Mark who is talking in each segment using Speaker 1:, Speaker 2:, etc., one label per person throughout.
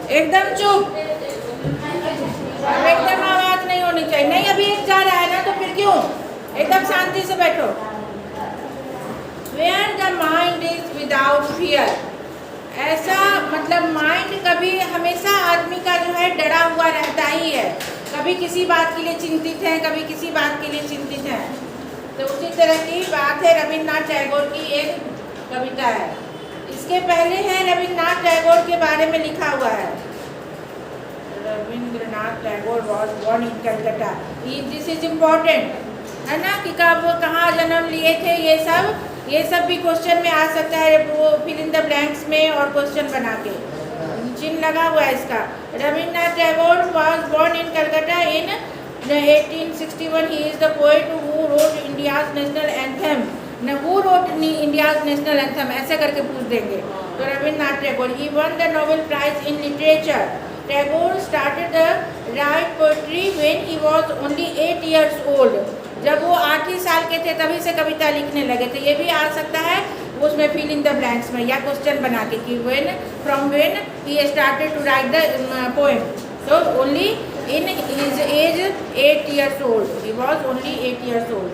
Speaker 1: एकदम चुप, अब एकदम आवाज नहीं होनी चाहिए। नहीं अभी एक जा रहा है ना, तो फिर क्यों, एकदम शांति से बैठो। Where the mind is without fear, ऐसा मतलब माइंड कभी हमेशा आदमी का जो है डरा हुआ रहता ही है, कभी किसी बात के लिए चिंतित है, कभी किसी बात के लिए चिंतित है। तो उसी तरह की बात है रविन्द्रनाथ टैगोर की एक कविता है। इसके पहले है रविन्द्रनाथ टैगोर के बारे में लिखा हुआ है। Rabindranath Tagore was born in Calcutta. This is important है ना, कि कब कहाँ जन्म लिए थे, ये सब भी क्वेश्चन में आ सकता है, वो फिल इन द ब्लैंक्स में और क्वेश्चन बना के चिन्ह लगा हुआ है इसका। Rabindranath Tagore was born in Calcutta in 1861। He is the poet who wrote India's national anthem. Who wrote India's national anthem ऐसे करके पूछ देंगे। तो Rabindranath Tagore, he won the Nobel prize in literature. Tagore started the write poetry when he was only 8 years old। जब वो 8 ही साल के थे तभी से कविता लिखने लगे थे। ये भी आ सकता है उसमें फिल इन द ब्लैंक्स में, या क्वेश्चन बना के कि from when he started to write the poem. So only in his age 8 years old, he was only 8 years old।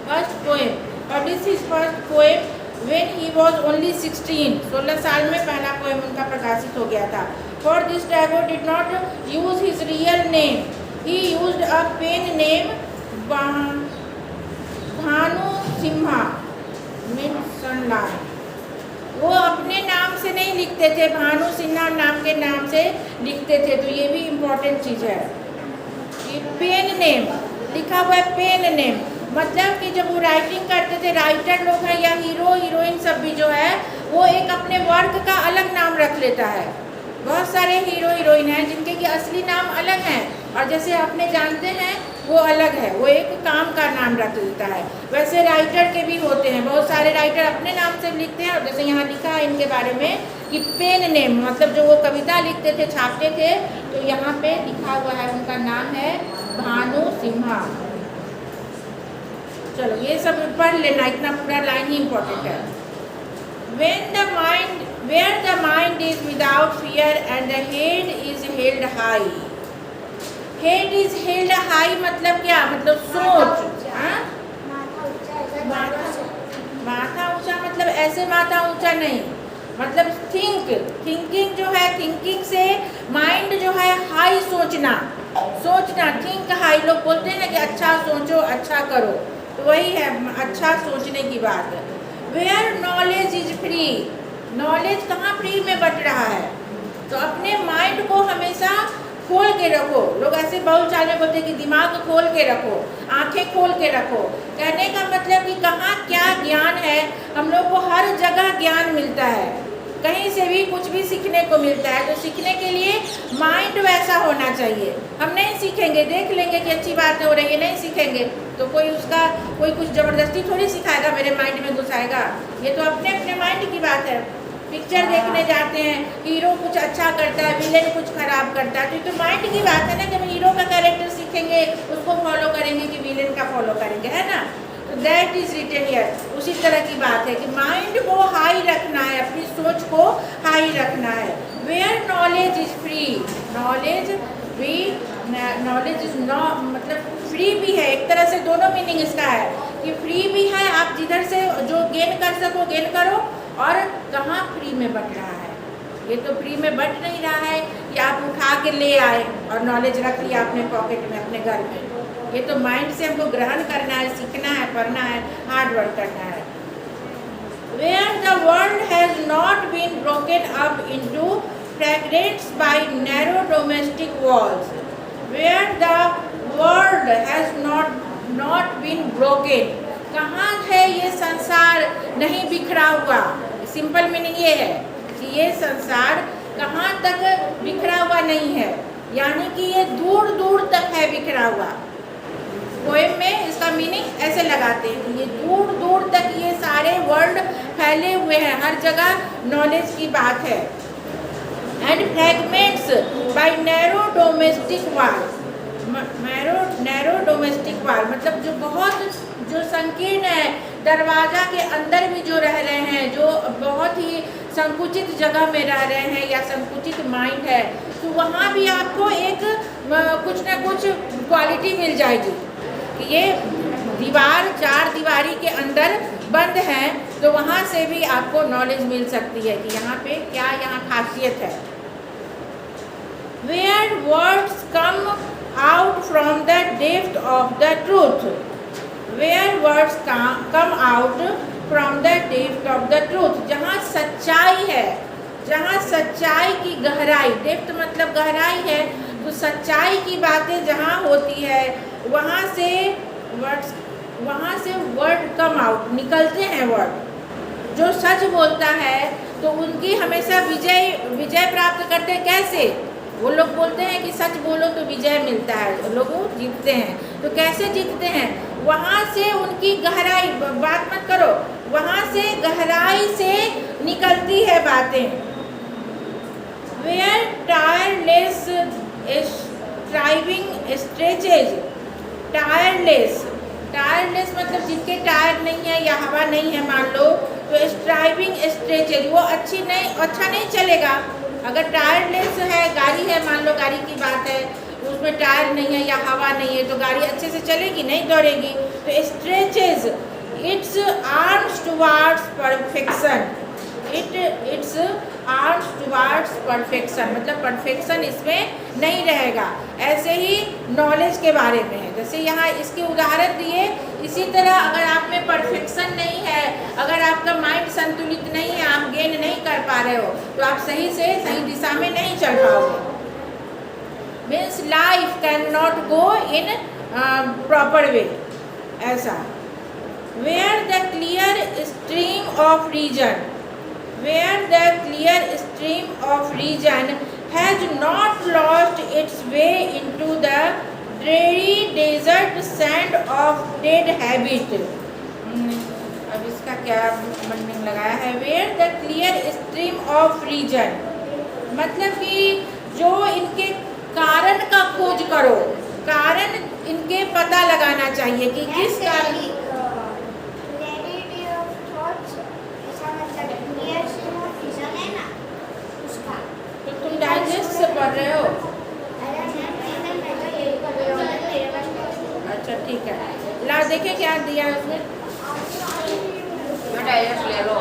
Speaker 1: First poem, publish his first poem when he was only 16। 16 साल में पहला poem उनका प्रकाशित हो गया था। For this Tagore did not use his real name, he used a pen name Bhanu Simha means sunlight. वो अपने नाम से नहीं लिखते थे, भानु सिन्हा नाम के नाम से लिखते थे। तो ये भी इम्पोर्टेंट चीज़ है कि पेन नेम लिखा हुआ है। पेन नेम मतलब कि जब वो राइटिंग करते थे, राइटर लोग हैं या हीरो हीरोइन सब भी जो है वो एक अपने वर्क का अलग नाम रख लेता है। बहुत सारे हीरो हीरोइन हैं जिनके कि असली नाम अलग हैं, और जैसे अपने जानते हैं वो अलग है, वो एक काम का नाम रख लेता है। वैसे राइटर के भी होते हैं, बहुत सारे राइटर अपने नाम से लिखते हैं। और जैसे यहाँ लिखा है इनके बारे में कि पेन नेम मतलब जो वो कविता लिखते थे, छापते थे, तो यहाँ पे लिखा हुआ है उनका नाम है भानु सिम्हा। चलो ये सब पढ़ लेना, इतना पूरा लाइन ही इम्पोर्टेंट है। Where the mind is without fear and the head is held high। Head is held high मतलब क्या, मतलब सोच। माथा ऊंचा मतलब ऐसे माथा ऊंचा नहीं, मतलब थिंकिंग जो है, थिंकिंग से माइंड जो है हाई सोचना, थिंक हाई। लोग बोलते हैं ना कि अच्छा सोचो अच्छा करो, तो वही है अच्छा सोचने की बात है। Where knowledge is free, knowledge कहाँ फ्री में बट रहा है। तो अपने माइंड को हमेशा खोल के रखो। लोग ऐसे बहुत चाले बोलते हैं कि दिमाग खोल के रखो, आंखें खोल के रखो। कहने का मतलब कि कहाँ क्या ज्ञान है, हम लोग को हर जगह ज्ञान मिलता है, कहीं से भी कुछ भी सीखने को मिलता है। तो सीखने के लिए माइंड वैसा होना चाहिए। हम नहीं सीखेंगे, देख लेंगे कि अच्छी बात हो रही है, नहीं सीखेंगे तो कोई कुछ ज़बरदस्ती थोड़ी सिखाएगा, मेरे माइंड में घुसाएगा। ये तो अपने अपने माइंड की बात है। पिक्चर देखने जाते हैं, हीरो कुछ अच्छा करता है, विलेन कुछ खराब करता है, तो माइंड की बात है ना। जब हीरो का कैरेक्टर सीखेंगे उसको फॉलो करेंगे कि विलेन का फॉलो करेंगे, है ना। तो दैट इज रिटन हियर। उसी तरह की बात है कि माइंड को हाई रखना है, अपनी सोच को हाई रखना है। Where knowledge is free, knowledge is not मतलब फ्री भी है, एक तरह से दोनों मीनिंग इसका है कि फ्री भी है, आप जिधर से जो गेन कर सको गेन करो, और कहाँ फ्री में बट रहा है। ये तो फ्री में बट नहीं रहा है कि आप उठा के ले आए और नॉलेज रख लिया अपने पॉकेट में, अपने घर में। ये तो माइंड से हमको ग्रहण करना है, सीखना है, पढ़ना है, हार्ड वर्क करना है। Where the world has not been broken up into fragments by narrow domestic walls, where the world has not been broken, कहाँ है ये संसार नहीं बिखरा हुआ। सिंपल मीनिंग ये है कि ये संसार कहाँ तक बिखरा हुआ नहीं है, यानी कि ये दूर दूर तक है बिखरा हुआ। पोएम में इसका मीनिंग ऐसे लगाते हैं कि ये दूर दूर तक ये सारे वर्ल्ड फैले हुए हैं, हर जगह नॉलेज की बात है। And fragments by narrow domestic wall, narrow domestic wall मतलब जो संकीर्ण है, दरवाज़ा के अंदर भी जो रह रहे हैं, जो बहुत ही संकुचित जगह में रह रहे हैं या संकुचित माइंड है, तो वहाँ भी आपको एक कुछ ना कुछ क्वालिटी मिल जाएगी कि ये दीवार चार दीवारी के अंदर बंद है, तो वहाँ से भी आपको नॉलेज मिल सकती है कि यहाँ पे क्या यहाँ खासियत है। Where words come out from the depth of the truth. Where words come out from the depth of the truth. जहाँ सच्चाई है, जहाँ सच्चाई की गहराई, डेप्थ मतलब गहराई है, तो सच्चाई की बातें जहाँ होती है वहाँ से वर्ड कम आउट, निकलते हैं वर्ड। जो सच बोलता है तो उनकी हमेशा विजय प्राप्त करते हैं। कैसे? वो लोग बोलते हैं कि सच बोलो तो विजय मिलता है, लोग जीतते हैं। तो कैसे जीतते हैं? वहाँ से उनकी गहराई, बात मत करो, वहाँ से गहराई से निकलती है बातें। Where tireless striving stretches. Tireless मतलब जिनके टायर नहीं है या हवा नहीं है मान लो, तो स्ट्राइविंग स्ट्रेचेज, वो अच्छा नहीं चलेगा। अगर टायरलेस है, गाड़ी है, मान लो गाड़ी की बात है, उसमें टायर नहीं है या हवा नहीं है, तो गाड़ी अच्छे से चलेगी नहीं, दौड़ेगी। तो stretches it's arms towards perfection, it's arms towards perfection, मतलब परफेक्शन इसमें नहीं रहेगा। ऐसे ही नॉलेज के बारे में है, जैसे यहाँ इसके उदाहरण दिए, इसी तरह अगर आप में परफेक्शन नहीं है, अगर आपका माइंड संतुलित नहीं है, आप गेन नहीं कर पा रहे हो, तो आप सही दिशा में नहीं चल पाओगे। Means life can not go in proper way, ऐसा। Where the clear stream of reason, where the clear stream of reason has not lost its way into the dreary desert sand of dead habit. अब इसका क्या meaning लगाया है? where the clear stream of reason, मतलब कि जो इनके कारण का खोज करो, कारण इनके पता लगाना चाहिए कि किस कारण। डाइजेस्ट से पढ़ रहे हो? अच्छा ठीक है, ला देखे क्या दिया है उसमें। डाइजेस्ट ले लो।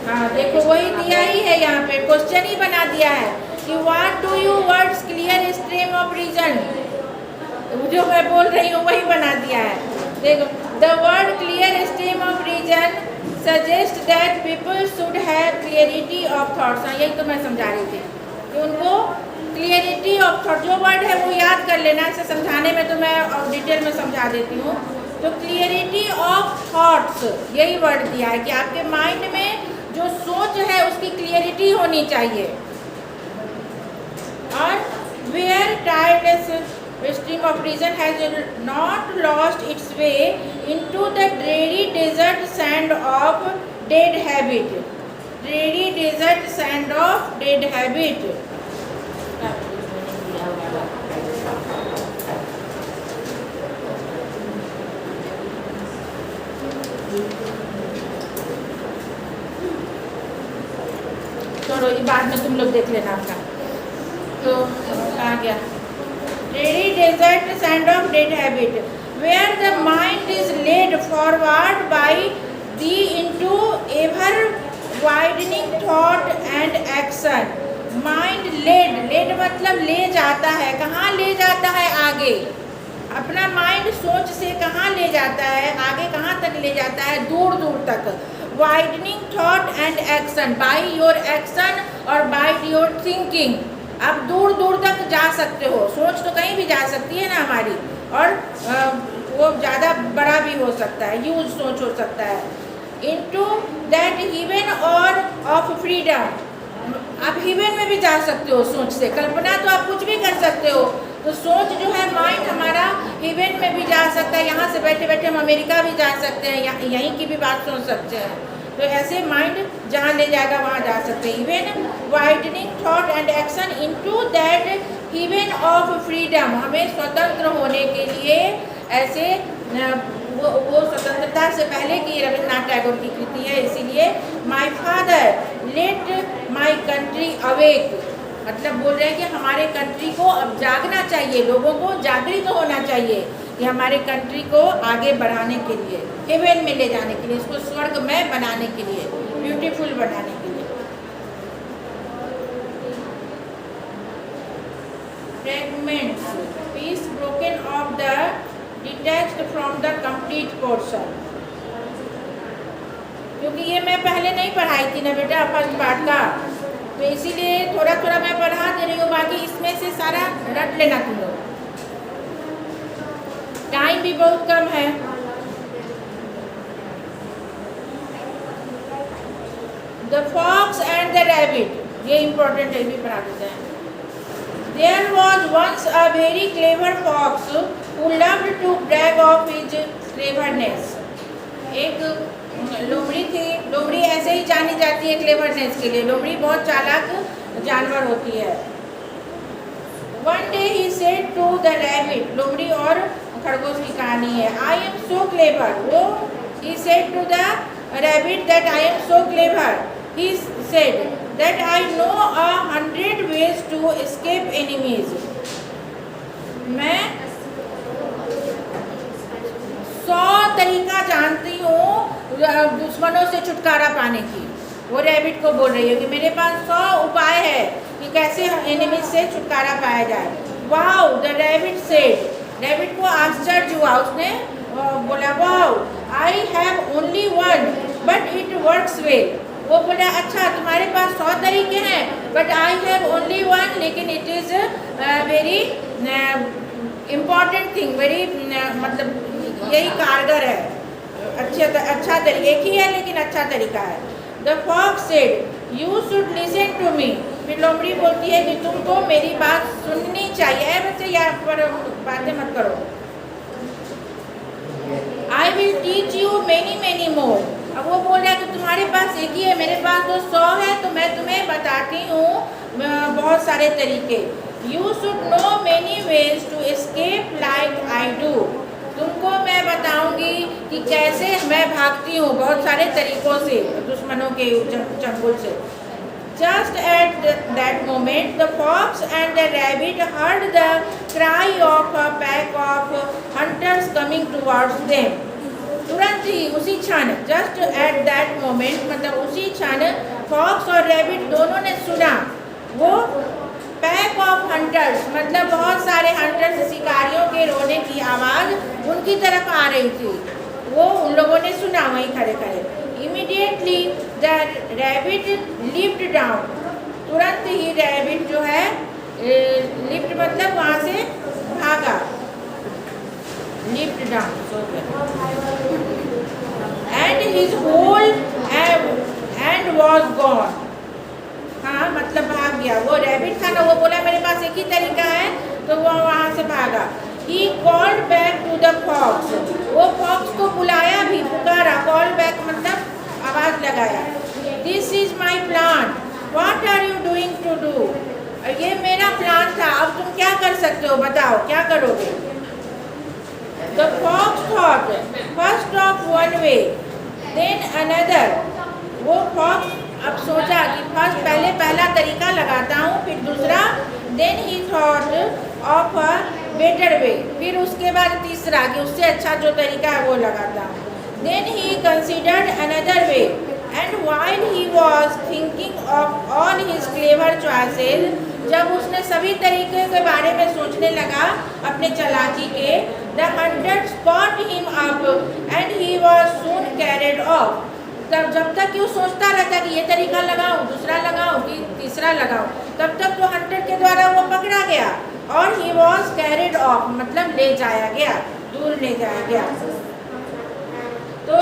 Speaker 1: हाँ देखो वही दिया ही है, यहाँ पे क्वेश्चन ही बना दिया है कि what do you words clear stream of reason, जो मैं बोल रही हूँ वही बना दिया है। देखो, the word clear stream of reason suggest that people should have clarity of thoughts. हाँ यही तो मैं समझा रही थी कि उनको क्लियरिटी ऑफ थॉट, जो वर्ड है वो याद कर लेना, इसे समझाने में तो मैं और डिटेल में समझा देती हूँ। तो क्लियरिटी ऑफ थॉट्स यही वर्ड दिया है कि आपके माइंड में जो सोच है उसकी क्लियरिटी होनी चाहिए। और where tireless stream of reason has not lost its way into the dreary desert sand of dead habit. Dreary desert sand of dead habit. चलो ये बाद में तुम लोग देख लेना अपना। तो कहाँ गया? Dreary desert sand of dead habit, where the mind is led forward by the into ever widening thought and action. Mind led मतलब ले जाता है, कहाँ ले जाता है? आगे। अपना माइंड सोच से कहाँ ले जाता है? आगे। कहाँ तक ले जाता है? दूर दूर तक। Widening thought and action, by your action और बाय योर थिंकिंग आप दूर दूर तक जा सकते हो। सोच तो कहीं भी जा सकती है ना हमारी, और वो ज़्यादा बड़ा भी हो सकता है, ह्यूज सोच हो सकता है। इनटू दैट हेवन और ऑफ फ्रीडम, आप हेवन में भी जा सकते हो सोच से। कल्पना तो आप कुछ भी कर सकते हो, तो सोच जो है माइंड हमारा हेवन में भी जा सकता है। यहाँ से बैठे बैठे हम अमेरिका भी जा सकते हैं, यहीं की भी बात सोच सकते हैं। तो ऐसे माइंड जहाँ ले जाएगा वहाँ जा सकते हैं। Even widening thought and action into that heaven of freedom, हमें स्वतंत्र होने के लिए ऐसे वो स्वतंत्रता से पहले की रविन्द्रनाथ टैगोर की कृति है। इसीलिए my father let my country awake, मतलब बोल रहे हैं कि हमारे कंट्री को अब जागना चाहिए, लोगों को जागृत होना चाहिए कि हमारे कंट्री को आगे बढ़ाने के लिए, हेवन में ले जाने के लिए, इसको स्वर्गमय बनाने के लिए, ब्यूटीफुल बनाने के लिए। Fragments, piece broken off the detached from the complete portion. क्योंकि ये मैं पहले नहीं पढ़ाई थी ना बेटा फर्स्ट पार्ट का, तो इसीलिए थोड़ा थोड़ा मैं पढ़ा दे रही हूँ, बाकी इसमें से सारा रट लेना तुम लोग, टाइम भी बहुत कम है। The fox and the rabbit, ये इंपॉर्टेंट है, भी पढ़ा देते हैं। There was once a very clever fox who loved to brag of his cleverness. एक लोमड़ी थी, लोमड़ी ऐसे ही जानी जाती है क्लेवरनेस के लिए, लोमड़ी बहुत चालाक जानवर होती है। One day he said to the rabbit, लोमड़ी और खरगोश की कहानी है। I am so clever. वो he said to the rabbit that I am so clever. He said that I know 100 ways to escape enemies. मैं 100 तरीका जानती हूँ दुश्मनों से छुटकारा पाने की। वो रैबिट को बोल रही है कि मेरे पास 100 उपाय है कि कैसे एनिमीज से छुटकारा पाया जाए। Wow, the rabbit said, rabbit को आश्चर्य हुआ, उसने बोला wow, I have only one but it works well. वो बोला अच्छा तुम्हारे पास 100 तरीके हैं but I have only one, लेकिन it is very important thing, very मतलब यही कारगर है, अच्छा तरीका एक ही है लेकिन अच्छा तरीका है। The fox said you should listen to me, फिर लोमड़ी बोलती है कि तुमको मेरी बात सुननी चाहिए। बच्चे यहाँ पर बातें मत करो। I will teach you many more, अब वो बोल रहा है कि तुम्हारे पास एक ही है, मेरे पास तो 100 है, तो मैं तुम्हें बताती हूँ बहुत सारे तरीके। You should know many ways to escape like I do, तुमको मैं बताऊंगी कि कैसे मैं भागती हूँ बहुत सारे तरीकों से दुश्मनों के चंगुल से। Just at that moment, the fox and the rabbit heard the cry of a pack of hunters coming towards them. तुरंत ही उसी क्षण, just at that moment, मतलब उसी क्षण फॉक्स और रैबिट दोनों ने सुना वो पैक ऑफ हंटर्स, मतलब बहुत सारे हंटर्स, शिकारियों के रोने की आवाज़ उनकी तरफ आ रही थी। वो उन लोगों ने सुना वहीं खड़े खड़े। Immediately the rabbit lift down, तुरंत ही रैबिट जो है लिफ्ट मतलब वहाँ से भागा, lift down and his whole hand was gone. हाँ मतलब भाग गया, वो रैबिट था ना, वो बोला मेरे पास एक ही तरीका है, तो वो वहाँ से भागा। He called back to the fox, वो फॉक्स को बुलाया भी, पुकारा, कॉल बैक मतलब आवाज़ लगाया। This is my plan, what are you doing to do? ये मेरा प्लान था, अब तुम क्या कर सकते हो, बताओ क्या करोगे। The fox thought first of one way, then another, वो फॉक्स अब सोचा कि फर्स्ट पहला तरीका लगाता हूँ, फिर दूसरा, then he thought of a better way, फिर उसके बाद तीसरा कि उससे अच्छा जो तरीका है वो लगाता हूँ। Then he considered another way and while he was thinking of all his clever choices, जब उसने सभी तरीके के बारे में सोचने लगा अपने चालाकी के, the Hunter spot him up and he was soon carried of, तब जब तक कि वो सोचता रहता कि ये तरीका लगाऊं, दूसरा लगाऊं कि तीसरा लगाऊं, तब तक तो हंटर के द्वारा वो पकड़ा गया और ही वॉज कैरिड ऑफ, मतलब ले जाया गया, दूर ले जाया गया। तो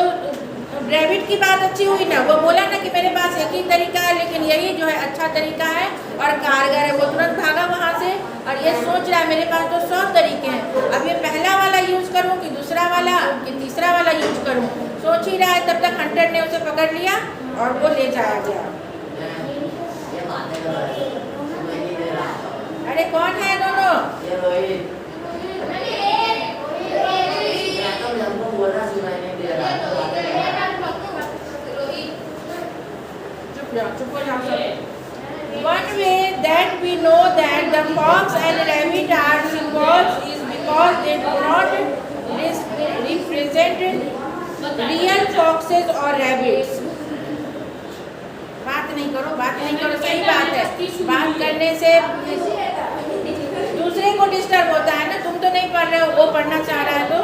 Speaker 1: रैबिट की बात अच्छी हुई ना, वो बोला ना कि मेरे पास एक ही तरीका है लेकिन यही जो है अच्छा तरीका है और कारगर है, वो तुरंत भागा वहाँ से और ये सोच रहा है मेरे पास तो 100 तरीके हैं, अब ये पहला वाला यूज़ करूँ कि दूसरा वाला कि तीसरा वाला यूज़ करूँ, सोच ही रहा है। तब तक हंटर ने उसे पकड़ लिया और वो ले जाया गया। अरे कौन है दोनों? we know that the fox and rabbit are symbols is because they do not represent real foxes or rabbits. बात नहीं करो, सही बात है। बात करने से दूसरे को डिस्टर्ब होता है ना, तुम तो नहीं पढ़ रहे हो, वो पढ़ना चाह रहा है तो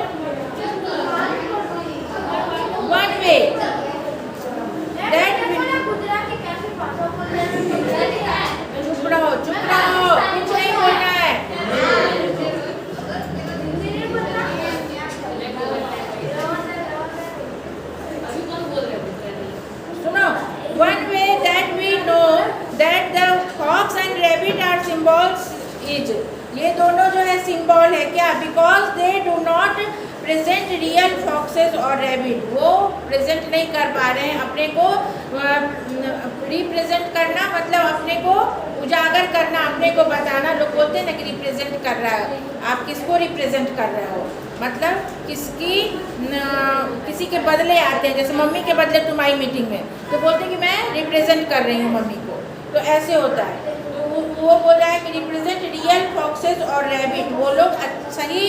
Speaker 1: वन वे चुप रहो, कुछ नहीं बोलना है। सुनो, one way that we know that the fox and rabbit are symbols is, ये दोनों जो है सिंबल है क्या? Because they do not present real foxes और रैबिट, वो प्रेजेंट नहीं कर पा रहे हैं अपने को। रिप्रेजेंट करना मतलब अपने को उजागर करना, अपने को बताना। लोग बोलते हैं ना कि रिप्रेजेंट कर रहा है, आप किसको रिप्रेजेंट कर रहे हो, मतलब किसी के बदले आते हैं। जैसे मम्मी के बदले तुम आई मीटिंग में तो बोलते हैं कि मैं रिप्रेजेंट कर रही हूँ मम्मी को, तो ऐसे होता है। वो बोल रहा है कि रिप्रेजेंट रियल फॉक्सेस और रैबिट, वो लोग सही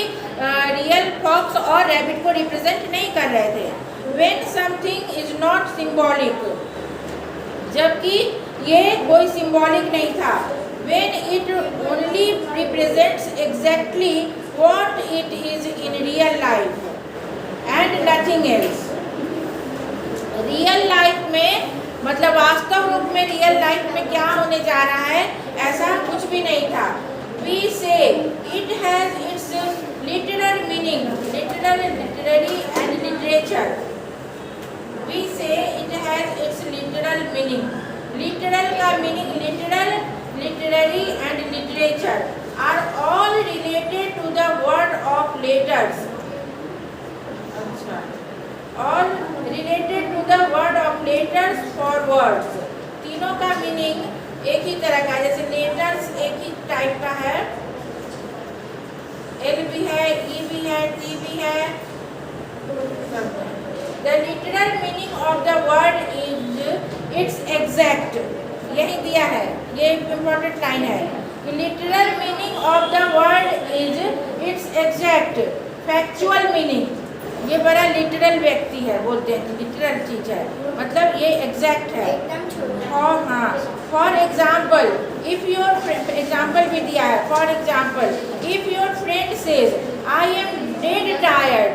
Speaker 1: रियल फॉक्स और रैबिट को रिप्रेजेंट नहीं कर रहे थे। When something is not symbolic, जबकि ये कोई सिंबॉलिक नहीं था। When it only represents exactly what it is in real life and nothing else. Real life में मतलब वास्तव रूप में रियल लाइफ में क्या होने जा रहा है, ऐसा कुछ भी नहीं था। We say it has its literal meaning, literary and literature. We say it has its literal meaning. Literal का meaning literal, literary and literature are all related to the word of letters. अच्छा, all related to the word of letters for words. तीनों का meaning एक ही तरह का, जैसे letters एक ही type का है, एल भी है, ई भी है, टी भी है। The literal meaning of the word is it's exact, यही दिया है, ये इम्पोर्टेंट लाइन है। Literal meaning of the word is it's exact factual meaning, ये बड़ा लिटरल व्यक्ति है, बोलते हैं लिटरल चीज है, मतलब ये एग्जैक्ट है। और हाँ, for example if your example भी दिया है। For example if your friend says I am dead tired,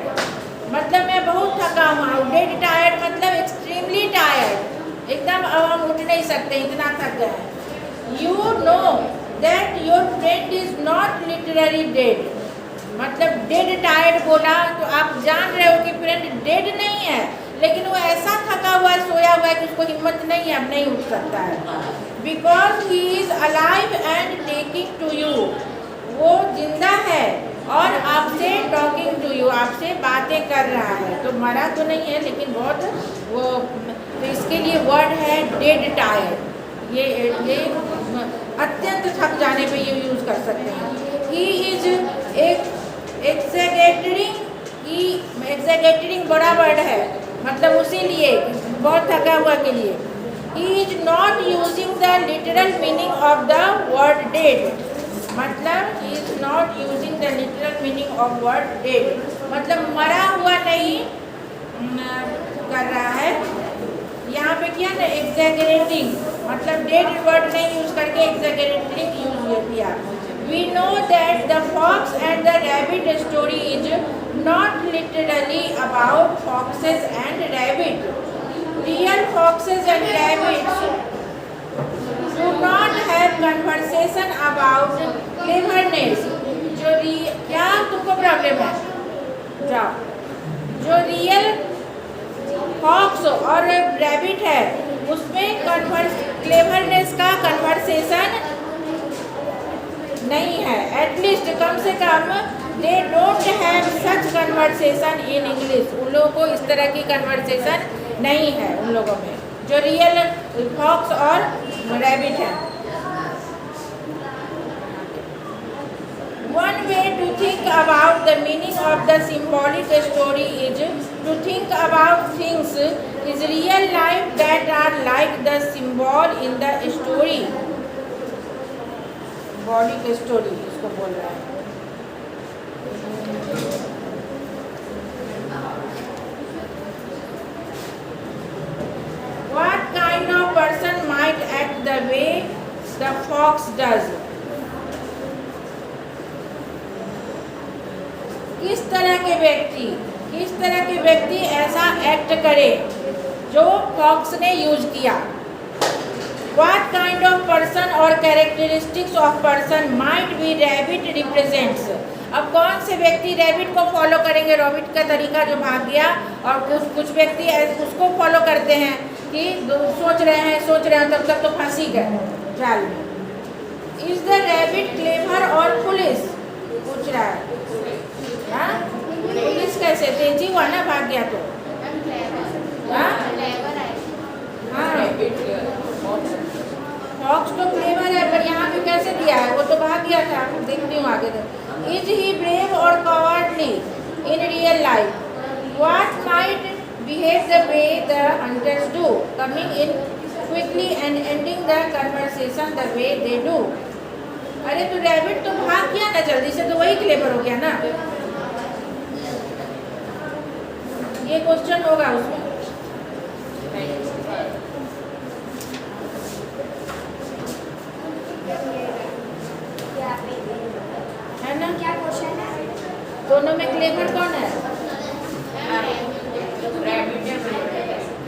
Speaker 1: मतलब मैं बहुत थका हुआ हूँ। डेड टायर्ड मतलब एक्सट्रीमली टायर्ड, एकदम अब हम उठ नहीं सकते, इतना थक गए हैं। You know that your friend is not literally dead, मतलब डेड टायर्ड बोला तो आप जान रहे हो कि फ्रेंड डेड नहीं है, लेकिन वो ऐसा थका हुआ है, सोया हुआ है कि उसको हिम्मत नहीं है, अब नहीं उठ सकता है। Because he is alive and talking to you, वो जिंदा है और आपसे टॉकिंग टू यू, आपसे बातें कर रहा है। तो मरा तो नहीं है, लेकिन बहुत वो, तो इसके लिए वर्ड है डेड टायर्ड। ये अत्यंत थक जाने पे ये यूज़ कर सकते हैं। ही इज एक एग्जैगरेटिंग बड़ा वर्ड है, मतलब उसी लिए बहुत थका हुआ के लिए। He is not using the literal meaning of the word dead, मतलब he is not using the literal meaning of word dead, मतलब मरा हुआ नहीं कर रहा है। यहाँ पे किया ना एग्जैगरेटिंग, मतलब डेड वर्ड नहीं यूज करके एग्जैगरेटिंग यूज किया। We know that the fox and the rabbit story is not literally about foxes and rabbit. Real foxes and rabbits do not have conversation about cleverness. क्या तुमको problem है? जाओ। जो real fox और rabbit है उसमें cleverness का conversation नहीं है। एटलीस्ट कम से कम they don't have such conversation in English, उन लोगों को इस तरह की कन्वर्सेशन नहीं है उन लोगों में, जो रियल फॉक्स और रैबिट है। One way to think about the meaning of the symbolic story is to think about things in real life that are like the symbol in the story. Symbolic story इसको बोल रहा है। What kind of person might act the way the fox does? किस तरह के व्यक्ति ऐसा act करे जो फॉक्स ने यूज किया। What kind of person or characteristics of person might be rabbit represents? अब कौन से व्यक्ति रैबिट को फॉलो करेंगे, रैबिट का तरीका जो भाग गया, और कुछ व्यक्ति उसको फॉलो करते हैं कि सोच रहे हैं तब तक तो फंस ही गए जाल में। इज द रैबिट क्लेवर और पुलिस, पूछ रहा है। पुलिस कैसे, तेजी हुआ ना, भाग गया तो। फॉक्स तो क्लेवर है, पर यहाँ पे कैसे दिया है, वो तो भाग गया था। देखती हूँ आगे तक। इज ही ब्रेव और cowardly in real life? What might behave the way the hunters do, coming in quickly and ending the conversation the way they do? अरे तो रैबिट तो भाग गया ना जल्दी से, तो वही क्लेवर हो गया ना। ये क्वेश्चन होगा उसमें। है ना, क्या क्वेश्चन है? दोनों में क्लेवर कौन है?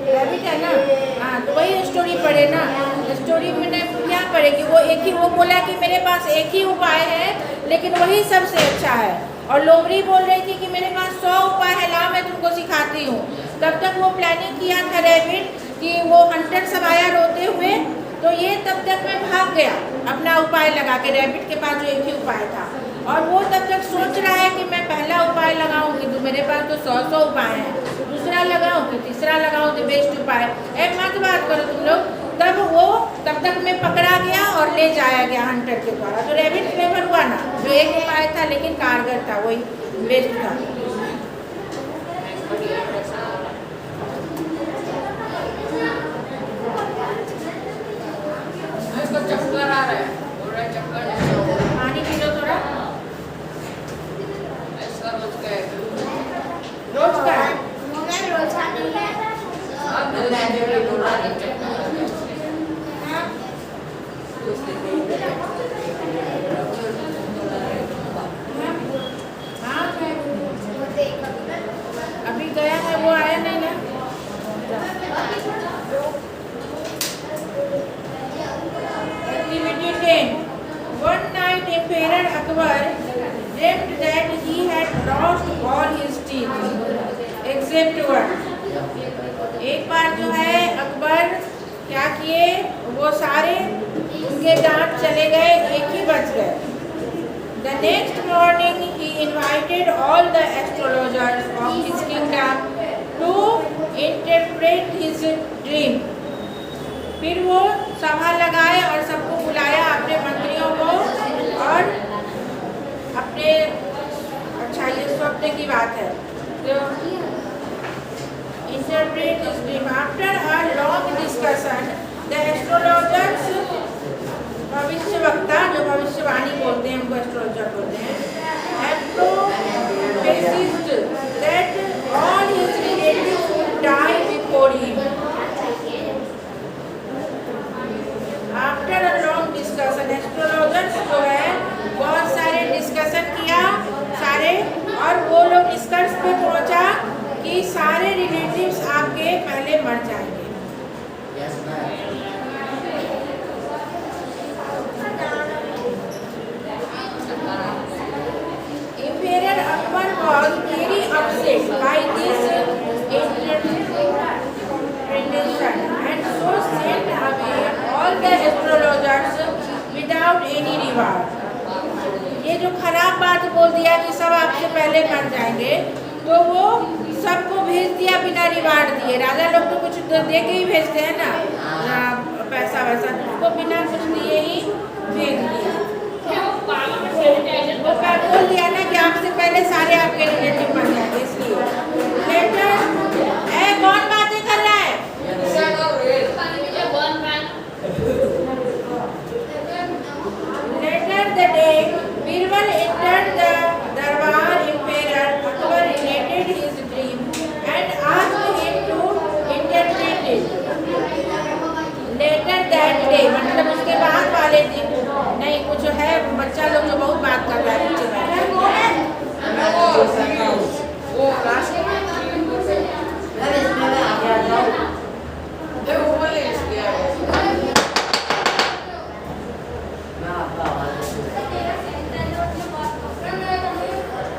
Speaker 1: रैबिट है ना। हाँ, तो वही स्टोरी पढ़े ना। स्टोरी में क्या पढ़े कि वो बोला कि मेरे पास एक ही उपाय है, लेकिन वही सबसे अच्छा है। और लोमड़ी बोल रही थी कि मेरे पास 100 उपाय है, लाओ मैं तुमको सिखाती हूँ। तब तक वो प्लानिंग किया था रैबिट कि वो हंटर सब आया रोते हुए, तो ये तब तक मैं भाग गया अपना उपाय लगा के। रैबिट के पास जो एक ही उपाय था, और वो तब तक सोच रहा है कि मैं पहला उपाय लगाऊंगी तो मेरे पास तो 100 उपाय हैं, दूसरा लगाऊं कि तीसरा लगाऊं तो बेस्ट उपाय। मत बात करो तुम लोग। तब तक मैं पकड़ा गया और ले जाया गया हंटर के द्वारा। तो रैबिट क्लेवर हुआ ना, जो एक उपाय था लेकिन कारगर था, वही बेस्ट था। चक्कर आ रहा है, पानी पी लो थोड़ा। रोज का है? अभी गया है, वो आया नहीं ना। Activity 10. One night Emperor Akbar dreamt that he had lost all his teeth except one. एक बार जो है अकबर क्या किए, वो सारे उनके दांत चले गए, एक ही बच गए। The next morning he invited all the astrologers of his kingdom to interpret his dream. फिर वो सभा लगाए और सबको बुलाया, अपने मंत्रियों को, और अपने, अच्छा ये स्वप्न की बात है, तो interpret his dream. After a long discussion, the astrologers, भविष्यवक्ता जो भविष्यवाणी बोलते हैं उनको एस्ट्रोलॉजर बोलते हैं, emphasized that all his relatives would die before him. After a long discussion, astrologers जो है बहुत सारे डिस्कशन किया सारे, और वो लोग निष्कर्ष पे पहुंचा कि सारे रिलेटिव्स आपके पहले मर जाएंगे। Emperor Akbar was very upset by this interpretation and so sent away all the astrologers without any reward. ये जो खराब बात बोल दिया कि सब आपसे पहले मर जाएंगे, तो वो सबको भेज दिया बिना रिवार्ड दिए। राजा लोग तो कुछ दे के ही भेजते हैं ना, पैसा वैसा, उसको बिना कुछ दिए ही भेज दिया। वो बोल दिया ना कि आपसे पहले सारे आपके रिलेटिव मर